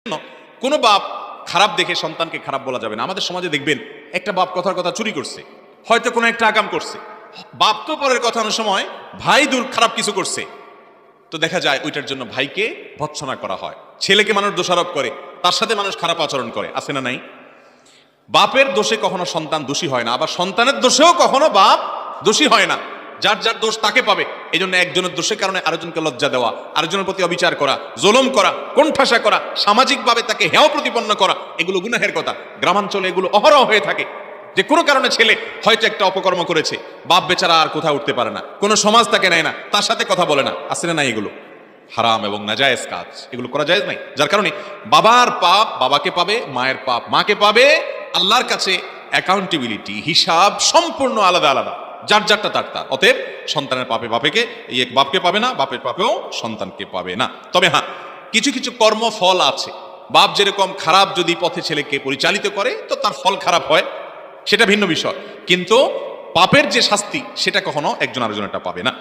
জন্য কোনো বাপ খারাপ দেখে সন্তানকে খারাপ বলা যাবে না। আমাদের সমাজে দেখবেন একটা বাপ কথার কথা চুরি করছে, হয়তো কোনো একটা আকাম করছে, বাপ তো পরের কথা অনেক সময় ভাই দূর খারাপ কিছু করছে, তো দেখা যায় ওইটার জন্য ভাইকে ভৎসনা করা হয়, ছেলেকে মানুষ দোষারোপ করে, তার সাথে মানুষ খারাপ আচরণ করে, আছে না নাই? বাপের দোষে কখনো সন্তান দোষী হয় না, আবার সন্তানের দোষেও কখনো বাপ দোষী হয় না। যার যার দোষ তাকে পাবে। এই জন্য একজনের দোষের কারণে আরেকজনকে লজ্জা দেওয়া, আরেকজনের প্রতি অবিচার করা, জুলুম করা, কোণঠাসা করা, সামাজিকভাবে তাকে হেয় প্রতিপন্ন করা, এগুলো গুনাহের কথা। গ্রামাঞ্চলে এগুলো অহরহ হয়ে থাকে। যে কোনো কারণে ছেলে হয়তো একটা অপকর্ম করেছে, বাপ বেচারা আর কোথাও উঠতে পারে না, কোনো সমাজ তাকে নেয় না, তার সাথে কথা বলে না, আছে না নাই? এগুলো হারাম এবং নাজায়েজ কাজ, এগুলো করা যায় নাই। যার কারণে বাবার পাপ বাবাকে পাবে, মায়ের পাপ মাকে পাবে। আল্লাহর কাছে অ্যাকাউন্টেবিলিটি, হিসাব সম্পূর্ণ আলাদা আলাদা, যার যারটা তার তার। অতএব সন্তানের পাপে বাপেকে, এই এক বাপকে পাবে না, বাপের পাপেও সন্তানকে পাবে না। তবে হ্যাঁ, কিছু কিছু কর্মফল আছে। বাপ যেরকম খারাপ যদি পথে ছেলেকে পরিচালিত করে, তো তার ফল খারাপ হয়, সেটা ভিন্ন বিষয়। কিন্তু পাপের যে শাস্তি, সেটা কখনো একজন আরেকজনেরটা পাবে না।